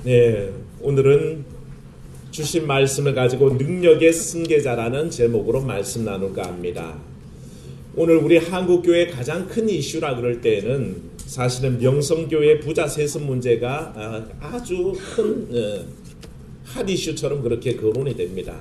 네, 오늘은 주신 말씀을 가지고 능력의 승계자라는 제목으로 말씀 나눌까 합니다. 오늘 우리 한국교회의 가장 큰 이슈라 그럴 때에는 사실은 명성교회 부자 세습 문제가 아주 큰 핫 이슈처럼 그렇게 거론이 됩니다.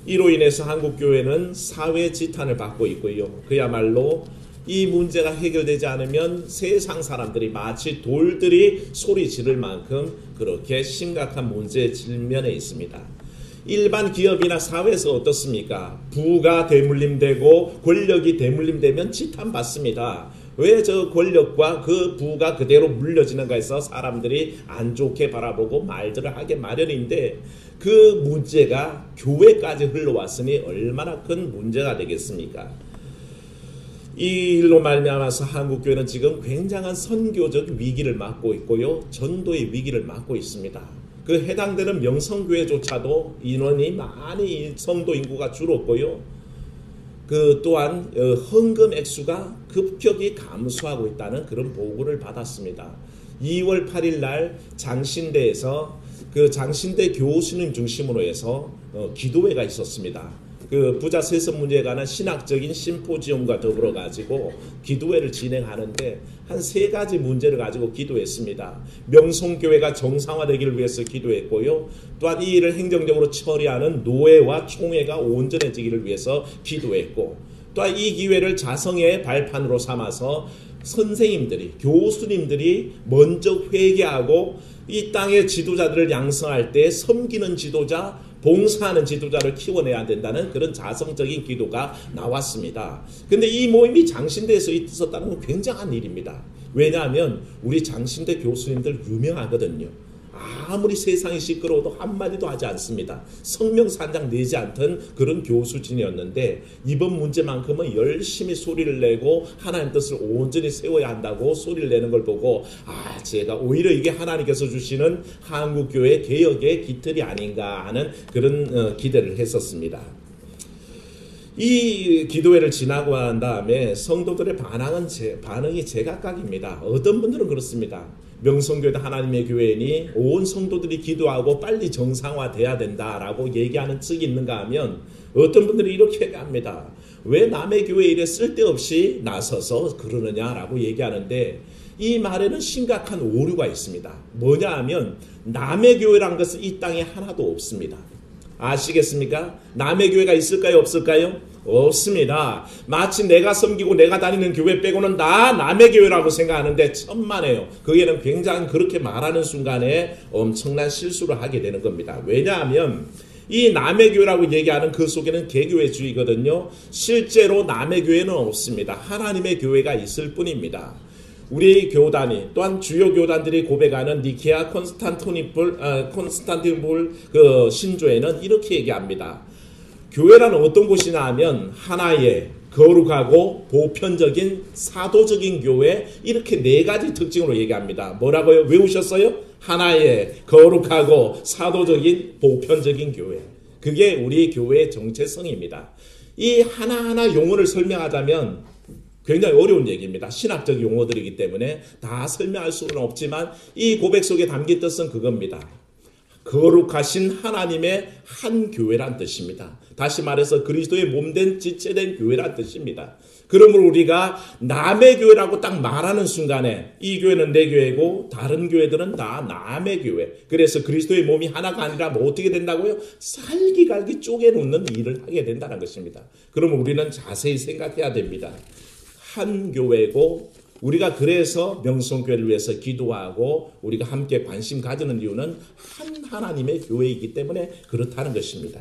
이로 인해서 한국교회는 사회 지탄을 받고 있고요. 그야말로 이 문제가 해결되지 않으면 세상 사람들이 마치 돌들이 소리 지를 만큼 그렇게 심각한 문제에 직면해 있습니다. 일반 기업이나 사회에서 어떻습니까? 부가 대물림되고 권력이 대물림되면 지탄받습니다. 왜 저 권력과 그 부가 그대로 물려지는가 해서 사람들이 안 좋게 바라보고 말들을 하게 마련인데 그 문제가 교회까지 흘러왔으니 얼마나 큰 문제가 되겠습니까? 이 일로 말미암아서 한국교회는 지금 굉장한 선교적 위기를 맞고 있고요. 전도의 위기를 맞고 있습니다. 그 해당되는 명성교회조차도 인원이 많이 성도 인구가 줄었고요. 그 또한 헌금 액수가 급격히 감소하고 있다는 그런 보고를 받았습니다. 2월 8일 날 장신대에서 그 장신대 교수님 중심으로 해서 기도회가 있었습니다. 그 부자 세습 문제에 관한 신학적인 심포지움과 더불어 가지고 기도회를 진행하는데 한 3가지 문제를 가지고 기도했습니다. 명성교회가 정상화되기를 위해서 기도했고요. 또한 이 일을 행정적으로 처리하는 노회와 총회가 온전해지기를 위해서 기도했고, 또한 이 기회를 자성의 발판으로 삼아서 선생님들이, 교수님들이 먼저 회개하고 이 땅의 지도자들을 양성할 때 섬기는 지도자, 봉사하는 지도자를 키워내야 된다는 그런 자성적인 기도가 나왔습니다. 근데 이 모임이 장신대에서 있었다는 건 굉장한 일입니다. 왜냐하면 우리 장신대 교수님들 유명하거든요. 아무리 세상이 시끄러워도 한마디도 하지 않습니다. 성명산장 내지 않던 그런 교수진이었는데 이번 문제만큼은 열심히 소리를 내고 하나님 뜻을 온전히 세워야 한다고 소리를 내는 걸 보고 제가 오히려 이게 하나님께서 주시는 한국교회 개혁의 기틀이 아닌가 하는 그런 기대를 했었습니다. 이 기도회를 지나고 난 다음에 성도들의 반응이 제각각입니다. 어떤 분들은 그렇습니다. 명성교회도 하나님의 교회니 온 성도들이 기도하고 빨리 정상화돼야 된다라고 얘기하는 측이 있는가 하면 어떤 분들은 이렇게 얘기합니다. 왜 남의 교회 일에 쓸데없이 나서서 그러느냐라고 얘기하는데 이 말에는 심각한 오류가 있습니다. 뭐냐 하면 남의 교회란 것은 이 땅에 하나도 없습니다. 아시겠습니까? 남의 교회가 있을까요? 없을까요? 없습니다. 마치 내가 섬기고 내가 다니는 교회 빼고는 다 남의 교회라고 생각하는데 천만에요. 그게는 굉장히 그렇게 말하는 순간에 엄청난 실수를 하게 되는 겁니다. 왜냐하면 이 남의 교회라고 얘기하는 그 속에는 개교회주의거든요. 실제로 남의 교회는 없습니다. 하나님의 교회가 있을 뿐입니다. 우리 교단이 또한 주요 교단들이 고백하는 니케아 콘스탄티노플 그 신조에는 이렇게 얘기합니다. 교회라는 어떤 곳이냐 하면 하나의 거룩하고 보편적인 사도적인 교회, 이렇게 4가지 특징으로 얘기합니다. 뭐라고요? 외우셨어요? 하나의 거룩하고 사도적인 보편적인 교회. 그게 우리 교회의 정체성입니다. 이 하나하나 용어를 설명하자면 굉장히 어려운 얘기입니다. 신학적 용어들이기 때문에 다 설명할 수는 없지만 이 고백 속에 담긴 뜻은 그겁니다. 거룩하신 하나님의 한 교회란 뜻입니다. 다시 말해서 그리스도의 몸된 지체된 교회란 뜻입니다. 그러므로 우리가 남의 교회라고 딱 말하는 순간에 이 교회는 내 교회고 다른 교회들은 다 남의 교회. 그래서 그리스도의 몸이 하나가 아니라 뭐 어떻게 된다고요? 살기갈기 쪼개놓는 일을 하게 된다는 것입니다. 그러면 우리는 자세히 생각해야 됩니다. 한 교회고 우리가 그래서 명성교회를 위해서 기도하고 우리가 함께 관심 가지는 이유는 한 하나님의 교회이기 때문에 그렇다는 것입니다.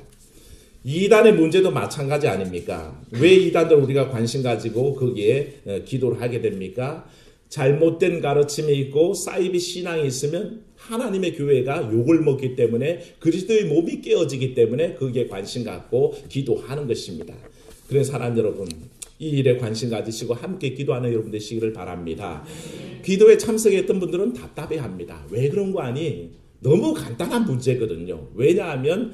이단의 문제도 마찬가지 아닙니까? 왜 이단들 우리가 관심 가지고 거기에 기도를 하게 됩니까? 잘못된 가르침이 있고 사이비 신앙이 있으면 하나님의 교회가 욕을 먹기 때문에 그리스도의 몸이 깨어지기 때문에 거기에 관심 갖고 기도하는 것입니다. 그래서 사랑 여러분, 이 일에 관심 가지시고 함께 기도하는 여러분 되시기를 바랍니다. 기도에 참석했던 분들은 답답해합니다. 왜 그런 거 아니? 너무 간단한 문제거든요. 왜냐하면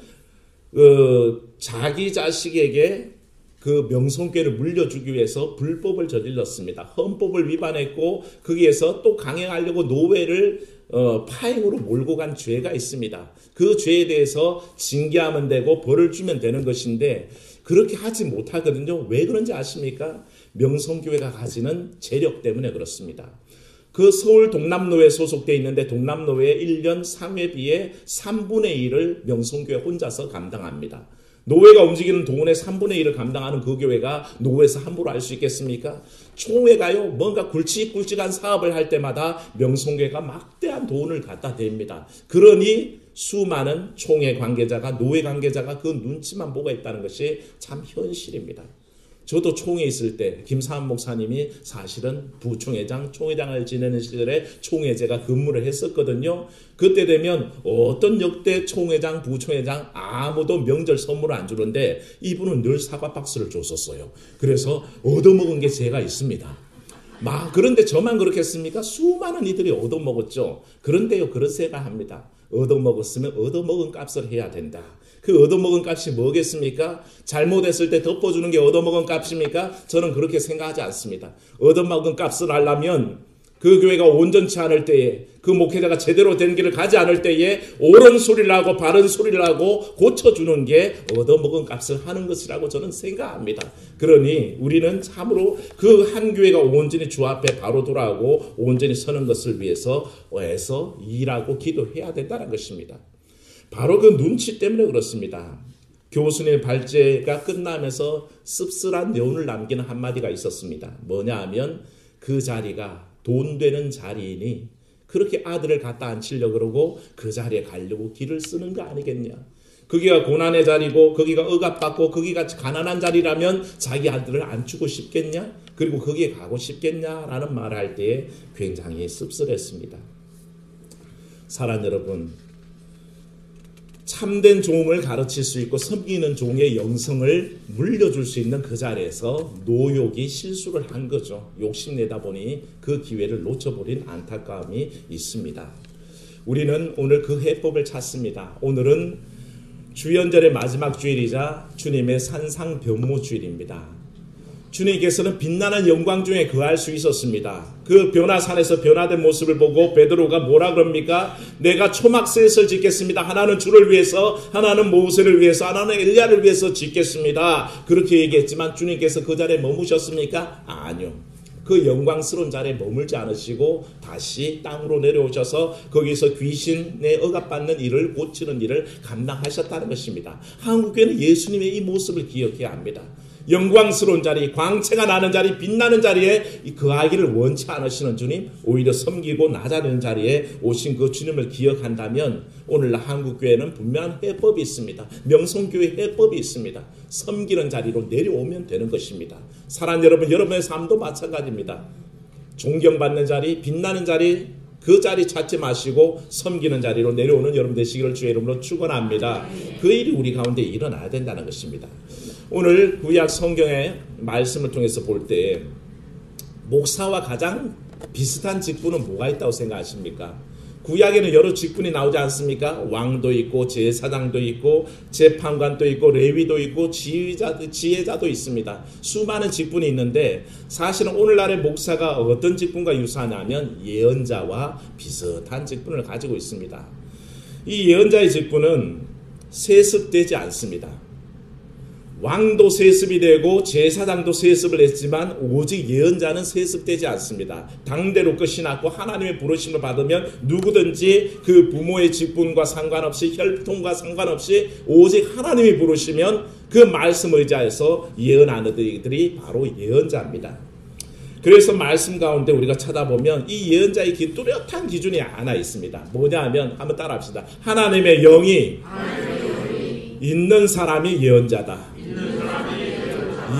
자기 자식에게 그 명성교회를 물려주기 위해서 불법을 저질렀습니다. 헌법을 위반했고 거기에서 또 강행하려고 노예를 파행으로 몰고 간 죄가 있습니다. 그 죄에 대해서 징계하면 되고 벌을 주면 되는 것인데 그렇게 하지 못하거든요. 왜 그런지 아십니까? 명성교회가 가지는 재력 때문에 그렇습니다. 그 서울 동남노회에 소속되어 있는데 동남노회의 1년 상회비의 3분의 1을 명성교회 혼자서 감당합니다. 노회가 움직이는 돈의 3분의 1을 감당하는 그 교회가 노회에서 함부로 할 수 있겠습니까? 총회가요, 뭔가 굵직굵직한 사업을 할 때마다 명성교회가 막대한 돈을 갖다 댑니다. 그러니 수많은 총회 관계자가, 노회 관계자가 그 눈치만 보고 있다는 것이 참 현실입니다. 저도 총회 있을 때 김사한 목사님이 사실은 부총회장, 총회장을 지내는 시절에 총회제가 근무를 했었거든요. 그때 되면 어떤 역대 총회장, 부총회장 아무도 명절 선물을 안 주는데 이분은 늘 사과 박스를 줬었어요. 그래서 얻어먹은 게 제가 있습니다. 그런데 저만 그렇겠습니까? 수많은 이들이 얻어먹었죠. 그런데요, 그러세가 합니다. 얻어먹었으면 얻어먹은 값을 해야 된다. 그 얻어먹은 값이 뭐겠습니까? 잘못했을 때 덮어주는 게 얻어먹은 값입니까? 저는 그렇게 생각하지 않습니다. 얻어먹은 값을 하려면 그 교회가 온전치 않을 때에, 그 목회자가 제대로 된 길을 가지 않을 때에 옳은 소리를 하고 바른 소리를 하고 고쳐주는 게 얻어먹은 값을 하는 것이라고 저는 생각합니다. 그러니 우리는 참으로 그 한 교회가 온전히 주 앞에 바로 돌아오고 온전히 서는 것을 위해서 일하고 기도해야 된다는 것입니다. 바로 그 눈치 때문에 그렇습니다. 교수님의 발제가 끝나면서 씁쓸한 여운을 남기는 한마디가 있었습니다. 뭐냐 하면 그 자리가 돈 되는 자리이니 그렇게 아들을 갖다 앉히려고 그러고 그 자리에 가려고 길을 쓰는 거 아니겠냐. 거기가 고난의 자리고 거기가 억압받고 거기가 가난한 자리라면 자기 아들을 앉히고 싶겠냐? 그리고 거기에 가고 싶겠냐라는 말을 할 때에 굉장히 씁쓸했습니다. 사랑하는 여러분, 참된 종을 가르칠 수 있고 섬기는 종의 영성을 물려줄 수 있는 그 자리에서 노욕이 실수를 한 거죠. 욕심내다 보니 그 기회를 놓쳐버린 안타까움이 있습니다. 우리는 오늘 그 해법을 찾습니다. 오늘은 주연절의 마지막 주일이자 주님의 산상변모 주일입니다. 주님께서는 빛나는 영광 중에 거할 수 있었습니다. 그 변화산에서 변화된 모습을 보고 베드로가 뭐라 그럽니까? 내가 초막셋을 짓겠습니다. 하나는 주를 위해서, 하나는 모세를 위해서, 하나는 엘리야를 위해서 짓겠습니다. 그렇게 얘기했지만 주님께서 그 자리에 머무셨습니까? 아니요. 그 영광스러운 자리에 머물지 않으시고 다시 땅으로 내려오셔서 거기서 귀신에 억압받는 일을 고치는 일을 감당하셨다는 것입니다. 한국교회는 예수님의 이 모습을 기억해야 합니다. 영광스러운 자리, 광채가 나는 자리, 빛나는 자리에 거하기를 원치 않으시는 주님, 오히려 섬기고 낮아지는 자리에 오신 그 주님을 기억한다면 오늘날 한국교회는 분명한 해법이 있습니다. 명성교회 해법이 있습니다. 섬기는 자리로 내려오면 되는 것입니다. 사랑하는 여러분, 여러분의 삶도 마찬가지입니다. 존경받는 자리, 빛나는 자리, 그 자리 찾지 마시고 섬기는 자리로 내려오는 여러분 되시기를 주의 이름으로 축원합니다. 그 일이 우리 가운데 일어나야 된다는 것입니다. 오늘 구약 성경의 말씀을 통해서 볼 때 목사와 가장 비슷한 직분은 뭐가 있다고 생각하십니까? 구약에는 여러 직분이 나오지 않습니까? 왕도 있고 제사장도 있고 재판관도 있고 레위도 있고 지혜자도 있습니다. 수많은 직분이 있는데 사실은 오늘날의 목사가 어떤 직분과 유사하냐면 예언자와 비슷한 직분을 가지고 있습니다. 이 예언자의 직분은 세습되지 않습니다. 왕도 세습이 되고 제사장도 세습을 했지만 오직 예언자는 세습되지 않습니다. 당대로 끝이 났고 하나님의 부르심을 받으면 누구든지 그 부모의 직분과 상관없이 혈통과 상관없이 오직 하나님이 부르시면 그 말씀을 의지해서 예언하는 이들이 바로 예언자입니다. 그래서 말씀 가운데 우리가 찾아보면 이 예언자의 뚜렷한 기준이 하나 있습니다. 뭐냐 하면 한번 따라합시다. 하나님의 영이 있는 사람이 예언자다.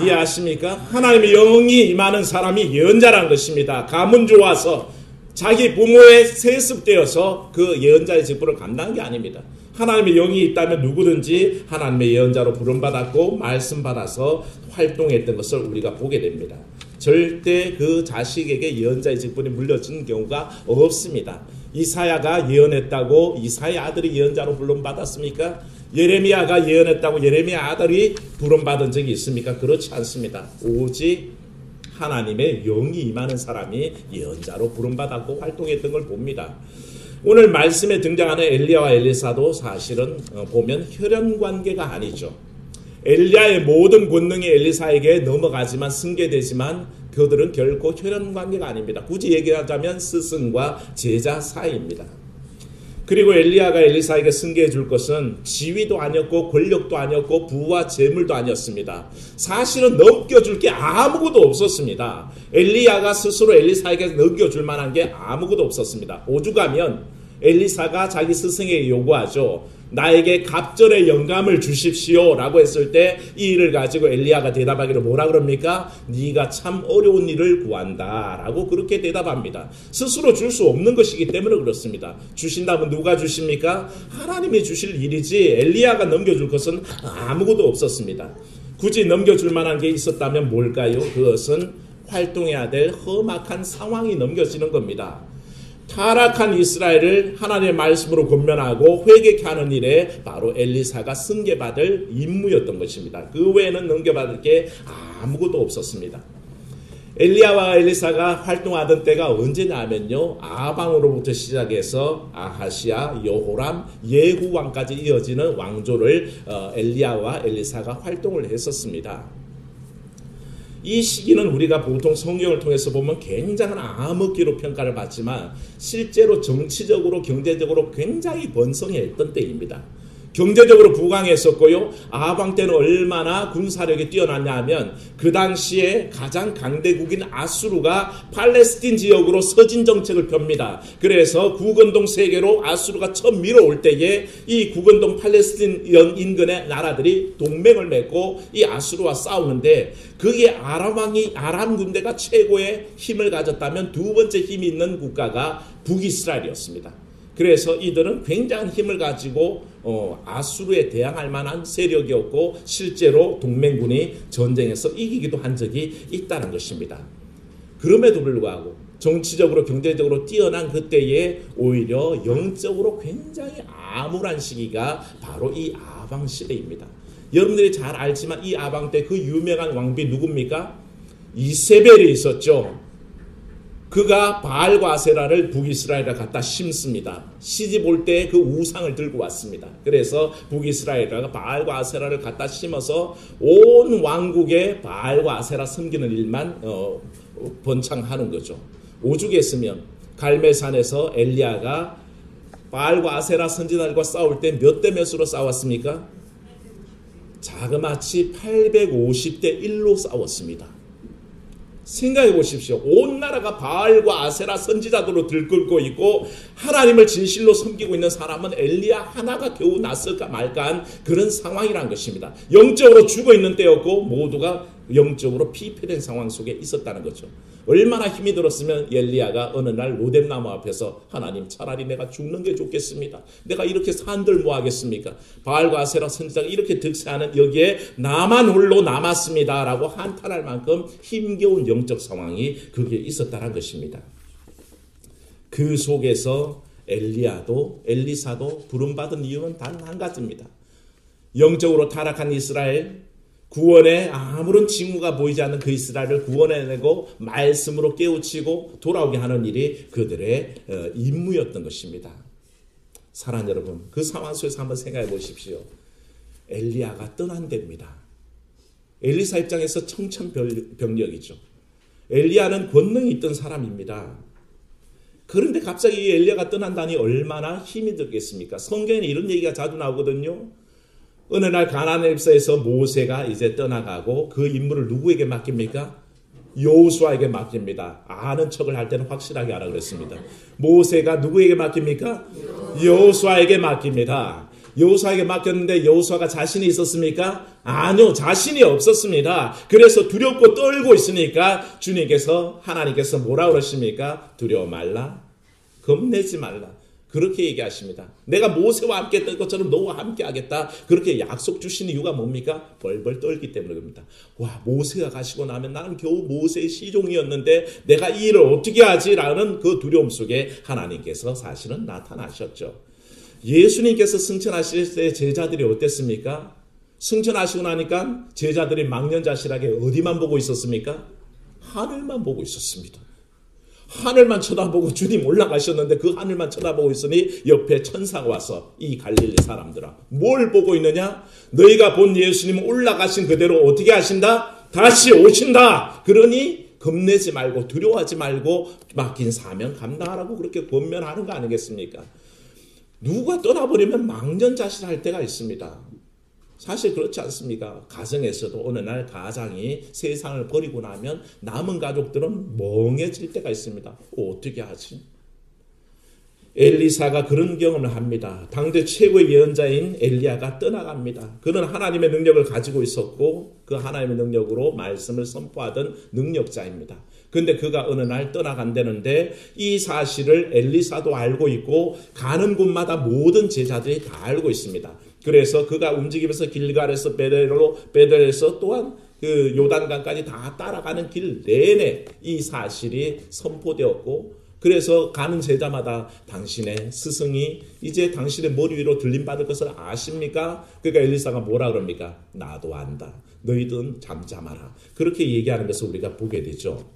이해하십니까? 하나님의 영이 임하는 사람이 예언자라는 것입니다. 가문 좋아서 자기 부모에 세습되어서 그 예언자의 직분을 감당한 게 아닙니다. 하나님의 영이 있다면 누구든지 하나님의 예언자로 부름받았고 말씀 받아서 활동했던 것을 우리가 보게 됩니다. 절대 그 자식에게 예언자의 직분이 물려진 경우가 없습니다. 이사야가 예언했다고 이사야 아들이 예언자로 부름받았습니까? 예레미야가 예언했다고 예레미야 아들이 부름받은 적이 있습니까? 그렇지 않습니다. 오직 하나님의 영이 임하는 사람이 예언자로 부름받았고 활동했던 걸 봅니다. 오늘 말씀에 등장하는 엘리야와 엘리사도 사실은 보면 혈연관계가 아니죠. 엘리야의 모든 권능이 엘리사에게 넘어가지만 승계되지만 그들은 결코 혈연관계가 아닙니다. 굳이 얘기하자면 스승과 제자 사이입니다. 그리고 엘리야가 엘리사에게 승계해 줄 것은 지위도 아니었고 권력도 아니었고 부와 재물도 아니었습니다. 사실은 넘겨줄 게 아무것도 없었습니다. 엘리야가 스스로 엘리사에게 넘겨줄 만한 게 아무것도 없었습니다. 오죽하면 엘리사가 자기 스승에게 요구하죠. 나에게 갑절의 영감을 주십시오 라고 했을 때 이 일을 가지고 엘리야가 대답하기를 뭐라 그럽니까? 네가 참 어려운 일을 구한다 라고 그렇게 대답합니다. 스스로 줄 수 없는 것이기 때문에 그렇습니다. 주신다면 누가 주십니까? 하나님이 주실 일이지 엘리야가 넘겨줄 것은 아무것도 없었습니다. 굳이 넘겨줄 만한 게 있었다면 뭘까요? 그것은 활동해야 될 험악한 상황이 넘겨지는 겁니다. 타락한 이스라엘을 하나님의 말씀으로 권면하고 회개케 하는 일에 바로 엘리사가 승계받을 임무였던 것입니다. 그 외에는 넘겨받을 게 아무것도 없었습니다. 엘리야와 엘리사가 활동하던 때가 언제냐면요. 아방으로부터 시작해서 아하시야, 여호람, 예후 왕까지 이어지는 왕조를 엘리야와 엘리사가 활동을 했었습니다. 이 시기는 우리가 보통 성경을 통해서 보면 굉장한 암흑기로 평가를 받지만 실제로 정치적으로 경제적으로 굉장히 번성했던 때입니다. 경제적으로 부강했었고요. 아방 때는 얼마나 군사력이 뛰어났냐 하면 그 당시에 가장 강대국인 아수르가 팔레스틴 지역으로 서진 정책을 펴니다. 그래서 국은동 세계로 아수르가 처음 밀어올 때에 이 국은동 팔레스틴 인근의 나라들이 동맹을 맺고 이 아수르와 싸우는데 그게 아람 군대가 최고의 힘을 가졌다면 두 번째 힘이 있는 국가가 북이스라엘이었습니다. 그래서 이들은 굉장한 힘을 가지고 아수르에 대항할 만한 세력이었고 실제로 동맹군이 전쟁에서 이기기도 한 적이 있다는 것입니다. 그럼에도 불구하고 정치적으로 경제적으로 뛰어난 그때에 오히려 영적으로 굉장히 암울한 시기가 바로 이 아방 시대입니다. 여러분들이 잘 알지만 이 아방 때 그 유명한 왕비 누굽니까? 이세벨이 있었죠. 그가 바알과 아세라를 북이스라엘에 갖다 심습니다. 시집 올 때 그 우상을 들고 왔습니다. 그래서 북이스라엘가 바알과 아세라를 갖다 심어서 온 왕국에 바알과 아세라 섬기는 일만 번창하는 거죠. 오죽했으면 갈멜산에서 엘리야가 바알과 아세라 선지자들과 싸울 때 몇 대 몇으로 싸웠습니까? 자그마치 850대 1로 싸웠습니다. 생각해 보십시오. 온 나라가 바알과 아세라 선지자들로 들끓고 있고 하나님을 진실로 섬기고 있는 사람은 엘리야 하나가 겨우 났을까 말까한 그런 상황이란 것입니다. 영적으로 죽어있는 때였고 모두가 영적으로 피폐된 상황 속에 있었다는 거죠. 얼마나 힘이 들었으면 엘리야가 어느 날 로뎀나무 앞에서 하나님 차라리 내가 죽는 게 좋겠습니다. 내가 이렇게 산들 뭐 하겠습니까? 바알과 아세라 선지자가 이렇게 득세하는 여기에 나만 홀로 남았습니다 라고 한탄할 만큼 힘겨운 영적 상황이 그게 있었다는 것입니다. 그 속에서 엘리야도 엘리사도 부름받은 이유는 단 한 가지입니다. 영적으로 타락한 이스라엘 구원에 아무런 징후가 보이지 않는 그 이스라엘을 구원해내고 말씀으로 깨우치고 돌아오게 하는 일이 그들의 임무였던 것입니다. 사랑하는 여러분, 그 상황 속에서 한번 생각해 보십시오. 엘리야가 떠난답니다. 엘리사 입장에서 청천벽력이죠. 엘리야는 권능이 있던 사람입니다. 그런데 갑자기 이 엘리야가 떠난다니 얼마나 힘이 들겠습니까? 성경에 이런 얘기가 자주 나오거든요. 어느 날 가나안 읍사에서 모세가 이제 떠나가고 그 임무를 누구에게 맡깁니까? 여호수아에게 맡깁니다. 아는 척을 할 때는 확실하게 하라 그랬습니다. 모세가 누구에게 맡깁니까? 여호수아에게 맡깁니다. 여호수아에게 맡겼는데 여호수아가 자신이 있었습니까? 아니요, 자신이 없었습니다. 그래서 두렵고 떨고 있으니까 주님께서 하나님께서 뭐라 그러십니까? 두려워 말라, 겁내지 말라. 그렇게 얘기하십니다. 내가 모세와 함께 했던 것처럼 너와 함께 하겠다. 그렇게 약속 주신 이유가 뭡니까? 벌벌 떨기 때문입니다. 와, 모세가 가시고 나면 나는 겨우 모세의 시종이었는데 내가 이 일을 어떻게 하지? 라는 그 두려움 속에 하나님께서 사실은 나타나셨죠. 예수님께서 승천하실 때 제자들이 어땠습니까? 승천하시고 나니까 제자들이 망연자실하게 어디만 보고 있었습니까? 하늘만 보고 있었습니다. 하늘만 쳐다보고 주님 올라가셨는데 그 하늘만 쳐다보고 있으니 옆에 천사가 와서 이 갈릴리 사람들아 뭘 보고 있느냐? 너희가 본 예수님 올라가신 그대로 어떻게 하신다? 다시 오신다. 그러니 겁내지 말고 두려워하지 말고 맡긴 사명 감당하라고 그렇게 권면하는 거 아니겠습니까? 누가 떠나버리면 망연자실할 때가 있습니다. 사실 그렇지 않습니까? 가정에서도 어느 날 가장이 세상을 버리고 나면 남은 가족들은 멍해질 때가 있습니다. 어떻게 하지? 엘리사가 그런 경험을 합니다. 당대 최고의 예언자인 엘리야가 떠나갑니다. 그는 하나님의 능력을 가지고 있었고 그 하나님의 능력으로 말씀을 선포하던 능력자입니다. 근데 그가 어느 날 떠나간다는데 이 사실을 엘리사도 알고 있고 가는 곳마다 모든 제자들이 다 알고 있습니다. 그래서 그가 움직이면서 길갈에서 베델에서 또한 그 요단강까지 다 따라가는 길 내내 이 사실이 선포되었고 그래서 가는 제자마다 당신의 스승이 이제 당신의 머리 위로 들림받을 것을 아십니까? 그러니까 엘리사가 뭐라 그럽니까? 나도 안다. 너희들은 잠잠하라. 그렇게 얘기하는 것을 우리가 보게 되죠.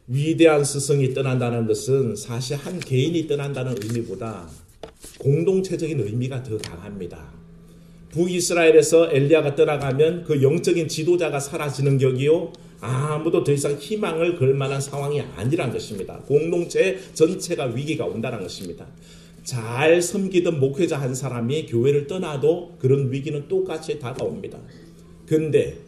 위대한 스승이 떠난다는 것은 사실 한 개인이 떠난다는 의미보다 공동체적인 의미가 더 강합니다. 북이스라엘에서 엘리야가 떠나가면 그 영적인 지도자가 사라지는 격이요. 아무도 더 이상 희망을 걸 만한 상황이 아니란 것입니다. 공동체 전체가 위기가 온다는 것입니다. 잘 섬기던 목회자 한 사람이 교회를 떠나도 그런 위기는 똑같이 다가옵니다. 그런데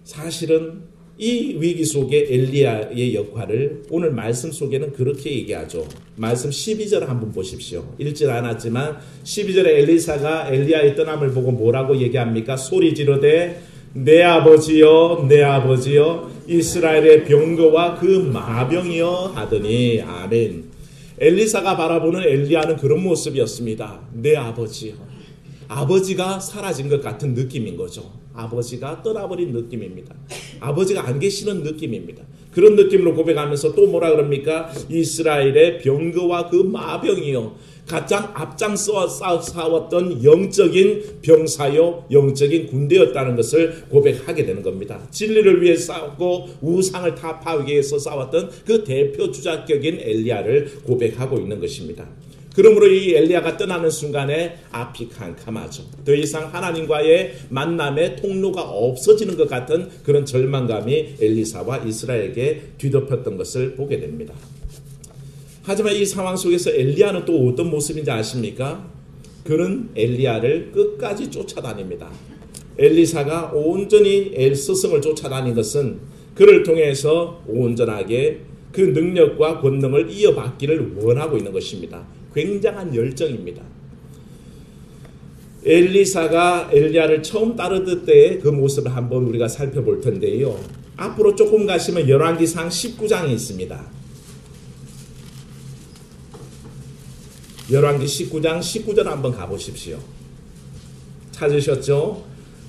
사실은 이 위기 속에 엘리야의 역할을 오늘 말씀 속에는 그렇게 얘기하죠. 말씀 12절 한번 보십시오. 읽질 않았지만 12절에 엘리사가 엘리야의 떠남을 보고 뭐라고 얘기합니까? 소리 지르되 내 아버지여 내 아버지여 이스라엘의 병거와 그 마병이여 하더니 아멘. 엘리사가 바라보는 엘리야는 그런 모습이었습니다. 내 아버지여. 아버지가 사라진 것 같은 느낌인 거죠. 아버지가 떠나버린 느낌입니다. 아버지가 안 계시는 느낌입니다. 그런 느낌으로 고백하면서 또 뭐라 그럽니까? 이스라엘의 병거와 그 마병이요. 가장 앞장서 싸웠던 영적인 병사요, 영적인 군대였다는 것을 고백하게 되는 겁니다. 진리를 위해 싸웠고 우상을 타파하기 위해서 싸웠던 그 대표 주자격인 엘리야를 고백하고 있는 것입니다. 그러므로 이 엘리야가 떠나는 순간에 앞이 캄캄하죠. 더 이상 하나님과의 만남의 통로가 없어지는 것 같은 그런 절망감이 엘리사와 이스라엘에게 뒤덮였던 것을 보게 됩니다. 하지만 이 상황 속에서 엘리야는 또 어떤 모습인지 아십니까? 그는 엘리야를 끝까지 쫓아다닙니다. 엘리사가 온전히 스승을 쫓아다닌 것은 그를 통해서 온전하게 그 능력과 권능을 이어받기를 원하고 있는 것입니다. 굉장한 열정입니다. 엘리사가 엘리야를 처음 따르던 때의 그 모습을 한번 우리가 살펴볼 텐데요. 앞으로 조금 가시면 열왕기상 19장이 있습니다. 열왕기 19장 19절 한번 가보십시오. 찾으셨죠?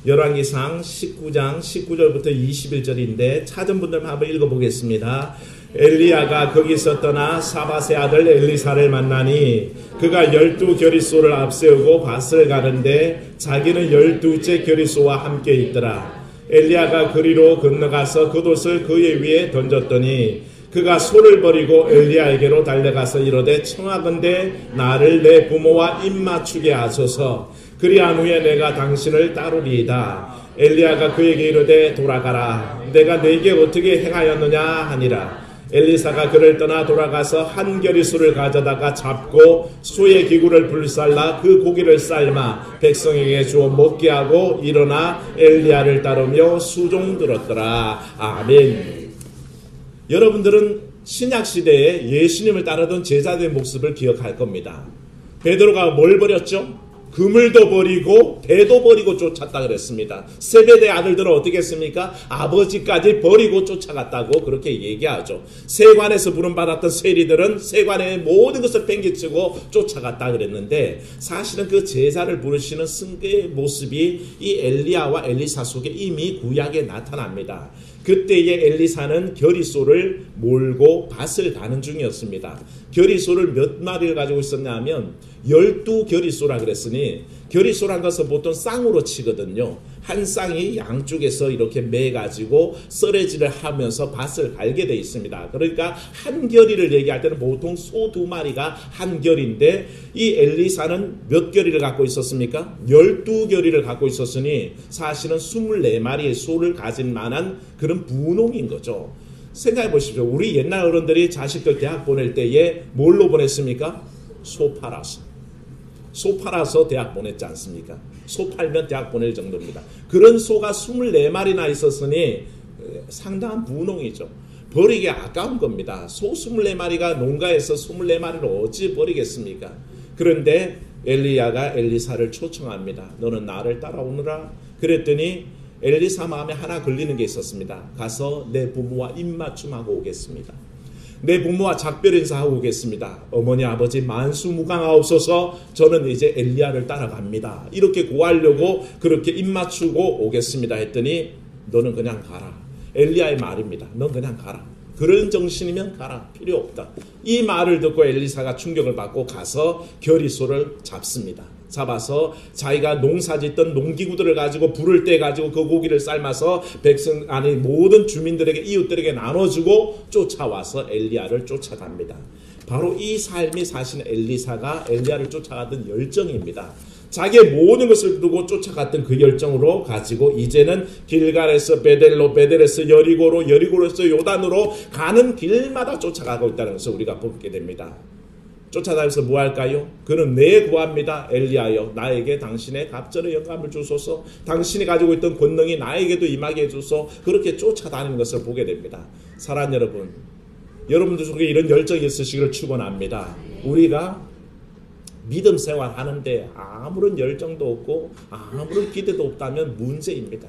열왕기상 19장 19절부터 21절인데 찾은 분들만 한번 읽어보겠습니다. 엘리야가 거기서 떠나 사밧의 아들 엘리사를 만나니 그가 12겨리소를 앞세우고 밭을 가는데 자기는 12째 겨리소와 함께 있더라. 엘리야가 그리로 건너가서 겉옷을 그의 위에 던졌더니 그가 소를 버리고 엘리야에게로 달려가서 이르되 청하건대 나를 내 부모와 입맞추게 하소서. 그리한 후에 내가 당신을 따르리이다. 엘리야가 그에게 이르되 돌아가라. 내가 네게 어떻게 행하였느냐 하니라. 엘리사가 그를 떠나 돌아가서 한 겨리소를 가져다가 잡고 소의 기구를 불살라 그 고기를 삶아 백성에게 주어 먹게 하고 일어나 엘리야를 따르며 수종 들었더라. 아멘. 여러분들은 신약시대에 예수님을 따르던 제자들의 모습을 기억할 겁니다. 베드로가 뭘 버렸죠? 그물도 버리고 배도 버리고 쫓았다 그랬습니다. 세베대 아들들은 어떻게 했습니까? 아버지까지 버리고 쫓아갔다고 그렇게 얘기하죠. 세관에서 부름받았던 세리들은 세관의 모든 것을 팽개치고 쫓아갔다 그랬는데 사실은 그 제자를 부르시는 승계의 모습이 이 엘리야와 엘리사 속에 이미 구약에 나타납니다. 그때의 엘리사는 겨리소를 몰고 밭을 가는 중이었습니다. 결의소를 몇 마리를 가지고 있었냐 하면 12결의소라 그랬으니 결의소란 것은 보통 쌍으로 치거든요. 한 쌍이 양쪽에서 이렇게 매가지고 썰어지를 하면서 밭을 갈게 되어 있습니다. 그러니까 한 결의를 얘기할 때는 보통 소 2마리가 한 결인데 이 엘리사는 몇 결의를 갖고 있었습니까? 12결의를 갖고 있었으니 사실은 24마리의 소를 가진 만한 그런 분홍인 거죠. 생각해 보십시오. 우리 옛날 어른들이 자식들 대학 보낼 때에 뭘로 보냈습니까? 소 팔아서. 소 팔아서 대학 보냈지 않습니까? 소 팔면 대학 보낼 정도입니다. 그런 소가 24마리나 있었으니 상당한 분홍이죠. 버리기 아까운 겁니다. 소 24마리가 농가에서 24마리를 어찌 버리겠습니까? 그런데 엘리야가 엘리사를 초청합니다. 너는 나를 따라오느라. 그랬더니 엘리사 마음에 하나 걸리는 게 있었습니다. 가서 내 부모와 입맞춤하고 오겠습니다. 내 부모와 작별 인사하고 오겠습니다. 어머니 아버지 만수무강하옵소서. 저는 이제 엘리야를 따라갑니다. 이렇게 고하려고 그렇게 입맞추고 오겠습니다 했더니 너는 그냥 가라. 엘리야의 말입니다. 넌 그냥 가라. 그런 정신이면 가라. 필요 없다. 이 말을 듣고 엘리사가 충격을 받고 가서 결의소를 잡습니다. 잡아서 자기가 농사짓던 농기구들을 가지고 불을 떼 가지고 그 고기를 삶아서 모든 주민들에게 이웃들에게 나눠주고 쫓아와서 엘리야를 쫓아갑니다. 바로 이 삶이 사실 엘리사가 엘리야를 쫓아가던 열정입니다. 자기의 모든 것을 두고 쫓아갔던 그 열정으로 가지고 이제는 길갈에서 베델로, 베델에서 여리고로, 여리고로에서 요단으로 가는 길마다 쫓아가고 있다는 것을 우리가 보게 됩니다. 쫓아다니면서 뭐 할까요? 그는 내 구합니다. 엘리야여 나에게 당신의 갑절의 영감을 주소서. 당신이 가지고 있던 권능이 나에게도 임하게 해주소. 그렇게 쫓아다니는 것을 보게 됩니다. 사랑하는 여러분, 여러분들 속에 이런 열정이 있으시기를 축원합니다. 우리가 믿음 생활 하는데 아무런 열정도 없고 아무런 기대도 없다면 문제입니다.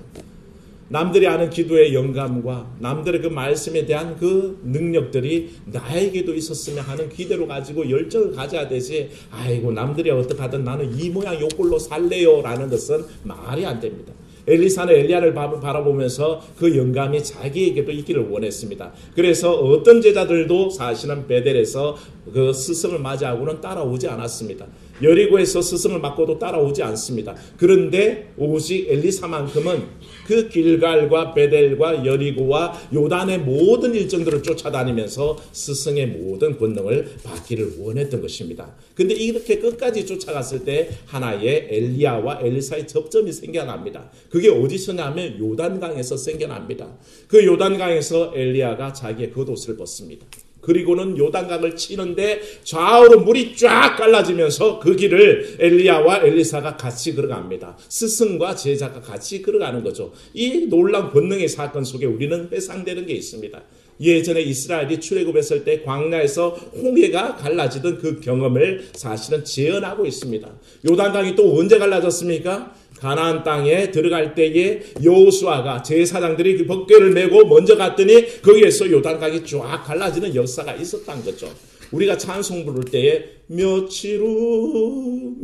남들이 아는 기도의 영감과 남들의 그 말씀에 대한 그 능력들이 나에게도 있었으면 하는 기대로 가지고 열정을 가져야 되지, 아이고 남들이 어떻게 하든 나는 이 모양 요 꼴로 살래요 라는 것은 말이 안 됩니다. 엘리사는 엘리야를 바라보면서 그 영감이 자기에게도 있기를 원했습니다. 그래서 어떤 제자들도 사실은 베델에서 그 스승을 맞이하고는 따라오지 않았습니다. 여리고에서 스승을 맞고도 따라오지 않습니다. 그런데 오직 엘리사만큼은 그 길갈과 베델과 여리고와 요단의 모든 일정들을 쫓아다니면서 스승의 모든 권능을 받기를 원했던 것입니다. 근데 이렇게 끝까지 쫓아갔을 때 하나의 엘리야와 엘리사의 접점이 생겨납니다. 그게 어디서냐 하면 요단강에서 생겨납니다. 그 요단강에서 엘리야가 자기의 겉옷을 벗습니다. 그리고는 요단강을 치는데 좌우로 물이 쫙 갈라지면서 그 길을 엘리야와 엘리사가 같이 걸어갑니다. 스승과 제자가 같이 걸어가는 거죠. 이 놀라운 권능의 사건 속에 우리는 회상되는 게 있습니다. 예전에 이스라엘이 출애굽했을 때 광야에서 홍해가 갈라지던 그 경험을 사실은 재현하고 있습니다. 요단강이 또 언제 갈라졌습니까? 가나안 땅에 들어갈 때에 여호수아가 제사장들이 그 법궤를 메고 먼저 갔더니 거기에서 요단강이 쫙 갈라지는 역사가 있었던 거죠. 우리가 찬송 부를 때에 며칠 후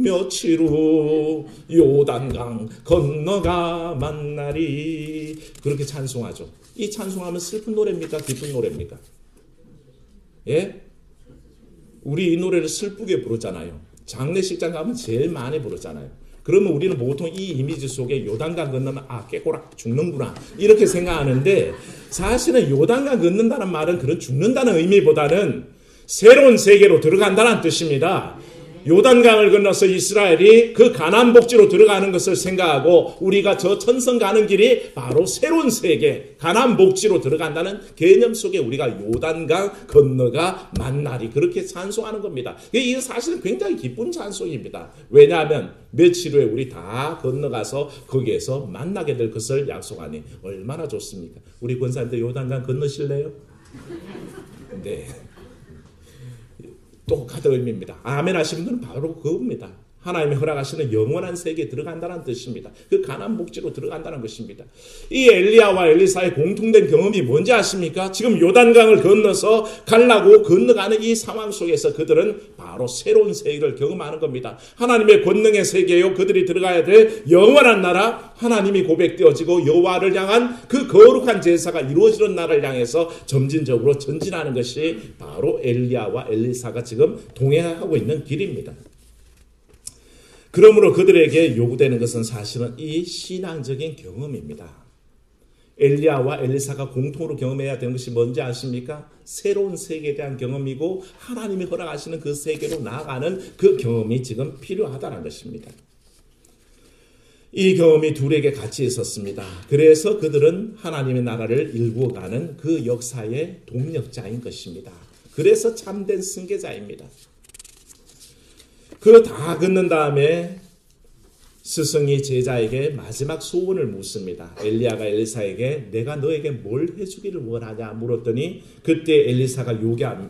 요단강 건너가 만나리 그렇게 찬송하죠. 이 찬송하면 슬픈 노래입니까? 기쁜 노래입니까? 예? 우리 이 노래를 슬프게 부르잖아요. 장례식장 가면 제일 많이 부르잖아요. 그러면 우리는 보통 이 이미지 속에 요단강 건너면 깨꼬락 죽는구나 이렇게 생각하는데, 사실은 요단강 건넌다는 말은 그런 죽는다는 의미보다는 새로운 세계로 들어간다는 뜻입니다. 요단강을 건너서 이스라엘이 그 가나안 복지로 들어가는 것을 생각하고 우리가 저 천성 가는 길이 바로 새로운 세계 가나안 복지로 들어간다는 개념 속에 우리가 요단강 건너가 만나리 그렇게 찬송하는 겁니다. 이게 사실은 굉장히 기쁜 찬송입니다. 왜냐하면 며칠 후에 우리 다 건너가서 거기에서 만나게 될 것을 약속하니 얼마나 좋습니까? 우리 권사님들 요단강 건너실래요? 네. 똑같은 의미입니다. 아멘 하시는 분은 바로 그겁니다. 하나님이 허락하시는 영원한 세계에 들어간다는 뜻입니다. 그 가나안 복지로 들어간다는 것입니다. 이 엘리야와 엘리사의 공통된 경험이 뭔지 아십니까? 지금 요단강을 건너서 가려고 건너가는 이 상황 속에서 그들은 바로 새로운 세계를 경험하는 겁니다. 하나님의 권능의 세계요, 그들이 들어가야 될 영원한 나라, 하나님이 고백되어지고 여호와를 향한 그 거룩한 제사가 이루어지는 나라를 향해서 점진적으로 전진하는 것이 바로 엘리야와 엘리사가 지금 동행하고 있는 길입니다. 그러므로 그들에게 요구되는 것은 사실은 이 신앙적인 경험입니다. 엘리야와 엘리사가 공통으로 경험해야 되는 것이 뭔지 아십니까? 새로운 세계에 대한 경험이고 하나님이 허락하시는 그 세계로 나아가는 그 경험이 지금 필요하다는 것입니다. 이 경험이 둘에게 같이 있었습니다. 그래서 그들은 하나님의 나라를 일구어가는 그 역사의 동력자인 것입니다. 그래서 참된 승계자입니다. 그거 다 긋는 다음에 스승이 제자에게 마지막 소원을 묻습니다. 엘리야가 엘리사에게 내가 너에게 뭘 해주기를 원하냐 물었더니 그때 엘리사가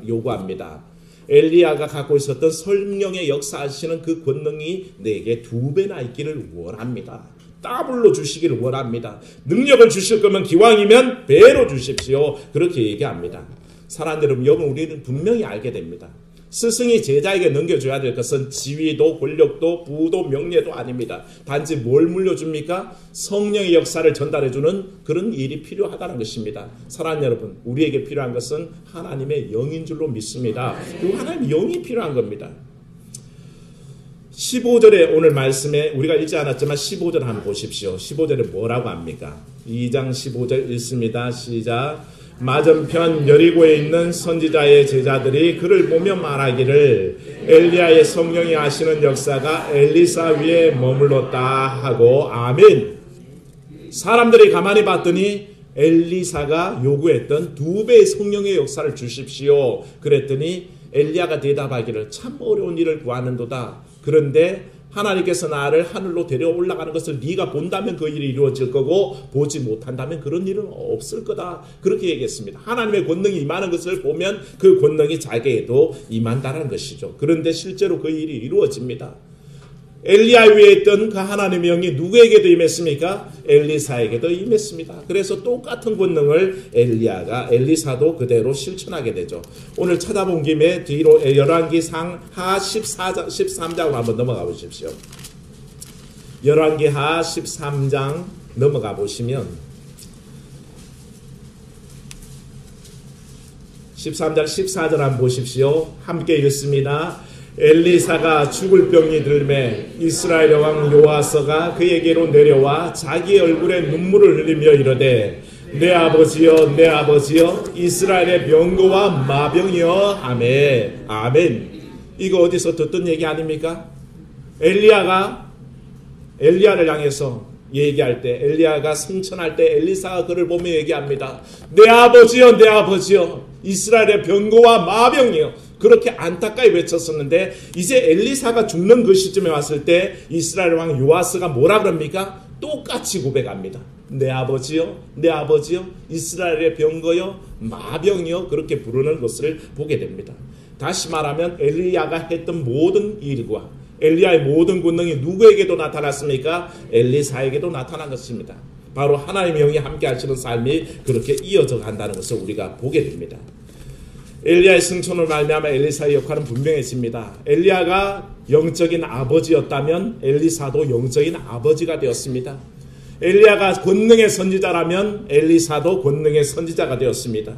요구합니다. 엘리야가 갖고 있었던 성령의 역사하시는 그 권능이 내게 2배나 있기를 원합니다. 더블로 주시기를 원합니다. 능력을 주실 거면 기왕이면 배로 주십시오. 그렇게 얘기합니다. 사랑하는 여러분, 우리는 분명히 알게 됩니다. 스승이 제자에게 넘겨줘야 될 것은 지위도 권력도 부도 명예도 아닙니다. 단지 뭘 물려줍니까? 성령의 역사를 전달해주는 그런 일이 필요하다는 것입니다. 사랑하는 여러분, 우리에게 필요한 것은 하나님의 영인 줄로 믿습니다. 그리고 하나님의 영이 필요한 겁니다. 15절에 오늘 말씀에 우리가 읽지 않았지만 15절 한번 보십시오. 15절에 뭐라고 합니까? 2장 15절 읽습니다. 시작. 맞은편 여리고에 있는 선지자의 제자들이 그를 보며 말하기를 엘리야의 성령이 하시는 역사가 엘리사 위에 머물렀다 하고 아멘. 사람들이 가만히 봤더니 엘리사가 요구했던 2배의 성령의 역사를 주십시오. 그랬더니 엘리야가 대답하기를 참 어려운 일을 구하는도다. 그런데 하나님께서 나를 하늘로 데려 올라가는 것을 네가 본다면 그 일이 이루어질 거고 보지 못한다면 그런 일은 없을 거다. 그렇게 얘기했습니다. 하나님의 권능이 임하는 것을 보면 그 권능이 자기에도 임한다는 것이죠. 그런데 실제로 그 일이 이루어집니다. 엘리야 위에 있던 그 하나님의 영이 누구에게도 임했습니까? 엘리사에게도 임했습니다. 그래서 똑같은 권능을 엘리사도 그대로 실천하게 되죠. 오늘 찾아본 김에 뒤로 열왕기상 하 13장으로 한번 넘어가 보십시오. 열왕기 하 13장 넘어가 보시면 13장 14절 한번 보십시오. 함께 읽습니다. 엘리사가 죽을 병이 들매 이스라엘 왕 요아스가 그에게로 내려와 자기 얼굴에 눈물을 흘리며 이르되 내 아버지여 내 아버지여 이스라엘의 병거와 마병이여 하매 아멘. 이거 어디서 듣던 얘기 아닙니까? 엘리야가 엘리야를 향해서 얘기할 때 엘리야가 승천할 때 엘리사가 그를 보며 얘기합니다. 내 아버지여 내 아버지여 이스라엘의 병거와 마병이여. 그렇게 안타까이 외쳤었는데 이제 엘리사가 죽는 그 시점에 왔을 때 이스라엘 왕 요아스가 뭐라 그럽니까? 똑같이 고백합니다. 내 아버지요 내 아버지요 이스라엘의 병거요 마병이요. 그렇게 부르는 것을 보게 됩니다. 다시 말하면 엘리야가 했던 모든 일과 엘리야의 모든 권능이 누구에게도 나타났습니까? 엘리사에게도 나타난 것입니다. 바로 하나님의 영이 함께 하시는 삶이 그렇게 이어져 간다는 것을 우리가 보게 됩니다. 엘리야의 승천을 말미암아 엘리사의 역할은 분명해집니다. 엘리야가 영적인 아버지였다면 엘리사도 영적인 아버지가 되었습니다. 엘리야가 권능의 선지자라면 엘리사도 권능의 선지자가 되었습니다.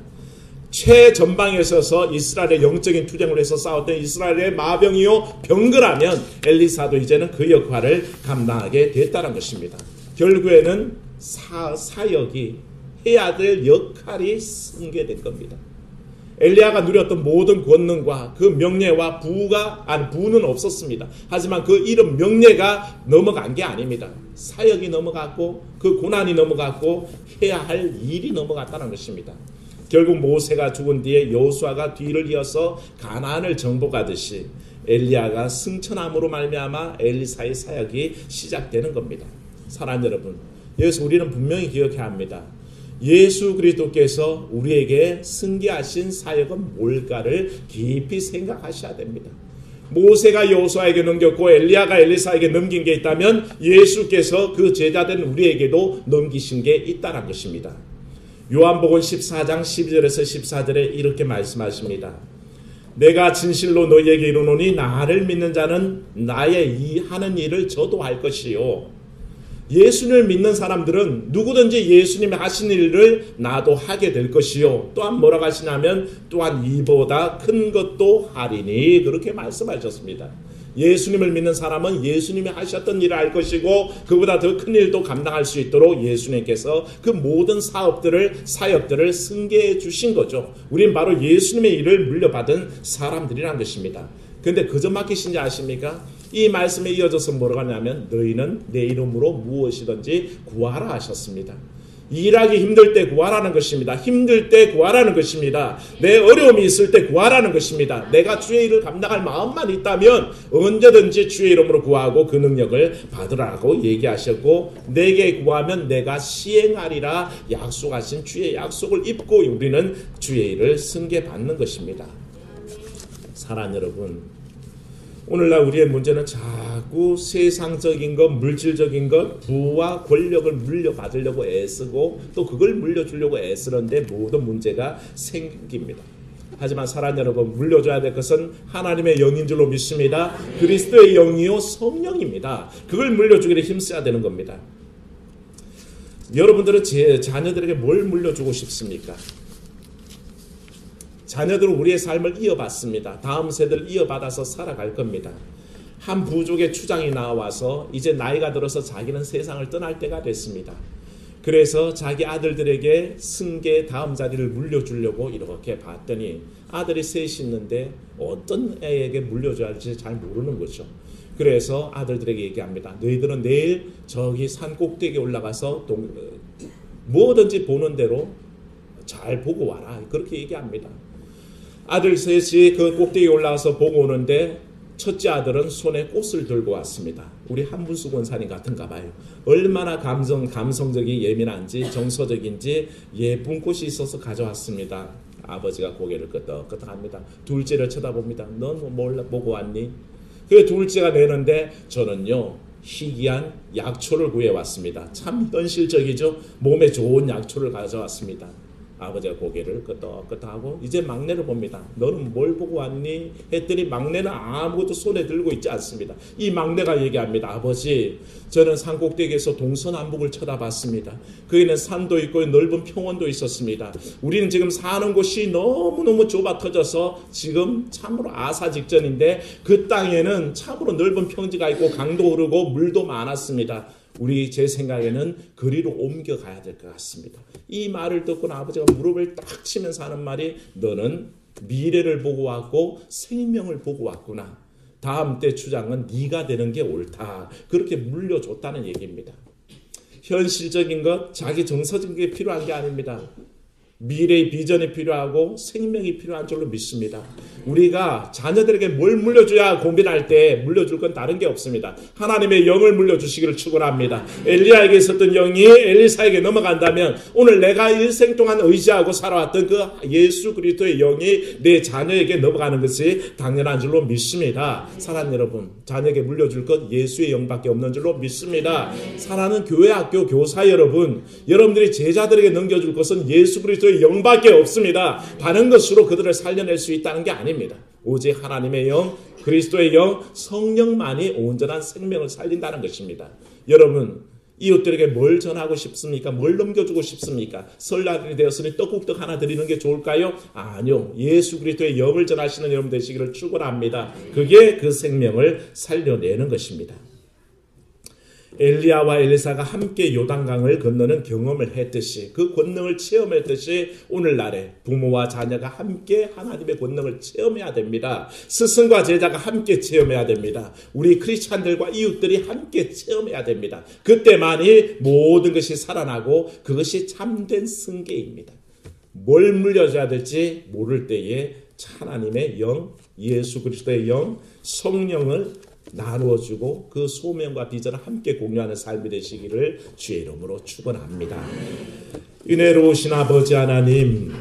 최전방에 서서 이스라엘의 영적인 투쟁을 해서 싸웠던 이스라엘의 마병이요 병거라면 엘리사도 이제는 그 역할을 감당하게 됐다는 것입니다. 결국에는 사역이 해야 될 역할이 승계된 겁니다. 엘리야가 누렸던 모든 권능과 그 명예와 부는 없었습니다. 하지만 그 이름 명예가 넘어간 게 아닙니다. 사역이 넘어갔고 그 고난이 넘어갔고 해야 할 일이 넘어갔다는 것입니다. 결국 모세가 죽은 뒤에 여호수아가 뒤를 이어서 가나안을 정복하듯이 엘리야가 승천함으로 말미암아 엘리사의 사역이 시작되는 겁니다. 사랑하는 여러분, 여기서 우리는 분명히 기억해야 합니다. 예수 그리스도께서 우리에게 승계하신 사역은 뭘까를 깊이 생각하셔야 됩니다. 모세가 여호수아에게 넘겼고 엘리야가 엘리사에게 넘긴 게 있다면 예수께서 그 제자된 우리에게도 넘기신 게 있다는 것입니다. 요한복음 14장 12절에서 14절에 이렇게 말씀하십니다. 내가 진실로 너희에게 이르노니 나를 믿는 자는 나의 이 하는 일을 저도 할 것이요. 예수님을 믿는 사람들은 누구든지 예수님이 하신 일을 나도 하게 될 것이요. 또한 뭐라고 하시냐면 또한 이보다 큰 것도 하리니 그렇게 말씀하셨습니다. 예수님을 믿는 사람은 예수님이 하셨던 일을 할 것이고 그보다 더 큰 일도 감당할 수 있도록 예수님께서 그 모든 사역들을 승계해 주신 거죠. 우린 바로 예수님의 일을 물려받은 사람들이란 것입니다. 그런데 그저 맡기신지 아십니까? 이 말씀에 이어져서 뭐라고 하냐면 너희는 내 이름으로 무엇이든지 구하라 하셨습니다. 일하기 힘들 때 구하라는 것입니다. 힘들 때 구하라는 것입니다. 내 어려움이 있을 때 구하라는 것입니다. 내가 주의 일을 감당할 마음만 있다면 언제든지 주의 이름으로 구하고 그 능력을 받으라고 얘기하셨고 내게 구하면 내가 시행하리라 약속하신 주의 약속을 입고 우리는 주의 일을 승계받는 것입니다. 사랑하는 여러분, 오늘날 우리의 문제는 자꾸 세상적인 것, 물질적인 것, 부와 권력을 물려받으려고 애쓰고 또 그걸 물려주려고 애쓰는데 모든 문제가 생깁니다. 하지만 사랑하는 여러분, 물려줘야 될 것은 하나님의 영인 줄로 믿습니다. 그리스도의 영이요 성령입니다. 그걸 물려주기를 힘써야 되는 겁니다. 여러분들은 제 자녀들에게 뭘 물려주고 싶습니까? 자녀들은 우리의 삶을 이어받습니다. 다음 세대를 이어받아서 살아갈 겁니다. 한 부족의 추장이 나와서 이제 나이가 들어서 자기는 세상을 떠날 때가 됐습니다. 그래서 자기 아들들에게 승계 다음 자리를 물려주려고 이렇게 봤더니 아들이 셋이 있는데 어떤 애에게 물려줘야 할지 잘 모르는 거죠. 그래서 아들들에게 얘기합니다. 너희들은 내일 저기 산 꼭대기에 올라가서 뭐든지 보는 대로 잘 보고 와라. 그렇게 얘기합니다. 아들 셋이 그 꼭대기에 올라가서 보고 오는데 첫째 아들은 손에 꽃을 들고 왔습니다. 우리 한분수 권사님 같은가 봐요. 얼마나 감성적이 예민한지 정서적인지 예쁜 꽃이 있어서 가져왔습니다. 아버지가 고개를 끄덕끄덕합니다. 둘째를 쳐다봅니다. 넌 뭘 보고 왔니? 그 둘째가 내는데 저는요 희귀한 약초를 구해왔습니다. 참 현실적이죠. 몸에 좋은 약초를 가져왔습니다. 아버지가 고개를 끄덕끄덕하고 이제 막내를 봅니다. 너는 뭘 보고 왔니? 했더니 막내는 아무것도 손에 들고 있지 않습니다. 이 막내가 얘기합니다. 아버지, 저는 산꼭대기에서 동서남북을 쳐다봤습니다. 거기는 산도 있고 넓은 평원도 있었습니다. 우리는 지금 사는 곳이 너무너무 좁아 터져서 지금 참으로 아사 직전인데 그 땅에는 참으로 넓은 평지가 있고 강도 흐르고 물도 많았습니다. 제 생각에는 그리로 옮겨가야 될 것 같습니다. 이 말을 듣고 아버지가 무릎을 딱 치면서 하는 말이 너는 미래를 보고 왔고 생명을 보고 왔구나. 다음 때 추장은 네가 되는 게 옳다. 그렇게 물려줬다는 얘기입니다. 현실적인 것, 자기 정서적인 게 필요한 게 아닙니다. 미래의 비전이 필요하고 생명이 필요한 줄로 믿습니다. 우리가 자녀들에게 뭘 물려줘야 고민할 때 물려줄 건 다른 게 없습니다. 하나님의 영을 물려주시기를 축원합니다. 엘리야에게 있었던 영이 엘리사에게 넘어간다면 오늘 내가 일생 동안 의지하고 살아왔던 그 예수 그리스도의 영이 내 자녀에게 넘어가는 것이 당연한 줄로 믿습니다. 사랑하는 여러분, 자녀에게 물려줄 것 예수의 영밖에 없는 줄로 믿습니다. 사랑하는 교회 학교 교사 여러분, 여러분들이 제자들에게 넘겨줄 것은 예수 그리스도의 영밖에 없습니다. 다른 것으로 그들을 살려낼 수 있다는 게 아닙니다. 오직 하나님의 영, 그리스도의 영, 성령만이 온전한 생명을 살린다는 것입니다. 여러분, 이웃들에게 뭘 전하고 싶습니까? 뭘 넘겨주고 싶습니까? 설날이 되었으니 떡국떡 하나 드리는 게 좋을까요? 아니요. 예수 그리스도의 영을 전하시는 여러분 되시기를 축원합니다. 그게 그 생명을 살려내는 것입니다. 엘리야와 엘리사가 함께 요단강을 건너는 경험을 했듯이 그 권능을 체험했듯이 오늘날에 부모와 자녀가 함께 하나님의 권능을 체험해야 됩니다. 스승과 제자가 함께 체험해야 됩니다. 우리 크리스찬들과 이웃들이 함께 체험해야 됩니다. 그때만이 모든 것이 살아나고 그것이 참된 승계입니다. 뭘 물려줘야 될지 모를 때에 하나님의 영, 예수 그리스도의 영, 성령을 나누어주고 그 소명과 비전을 함께 공유하는 삶이 되시기를 주의 이름으로 축원합니다. 은혜로우신 아버지 하나님,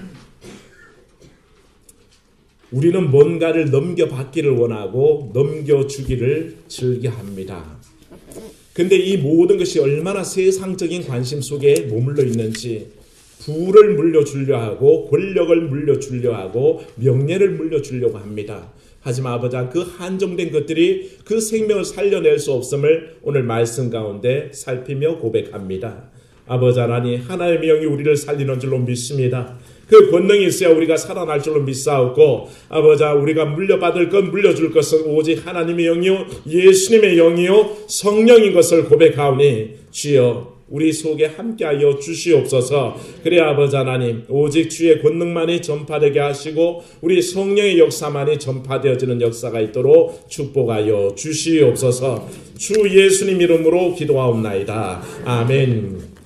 우리는 뭔가를 넘겨받기를 원하고 넘겨주기를 즐겨합니다. 근데 이 모든 것이 얼마나 세상적인 관심 속에 머물러 있는지, 부를 물려주려 하고 권력을 물려주려 하고 명예를 물려주려고 합니다. 하지만 아버지, 그 한정된 것들이 그 생명을 살려낼 수 없음을 오늘 말씀 가운데 살피며 고백합니다. 아버지 하나님, 하나님의 영이 우리를 살리는 줄로 믿습니다. 그 권능이 있어야 우리가 살아날 줄로 믿사옵고, 아버지, 우리가 물려받을 것, 물려줄 것은 오직 하나님의 영이요 예수님의 영이요 성령인 것을 고백하오니 주여 우리 속에 함께하여 주시옵소서. 그래 아버지 하나님, 오직 주의 권능만이 전파되게 하시고 우리 성령의 역사만이 전파되어지는 역사가 있도록 축복하여 주시옵소서. 주 예수님 이름으로 기도하옵나이다. 아멘.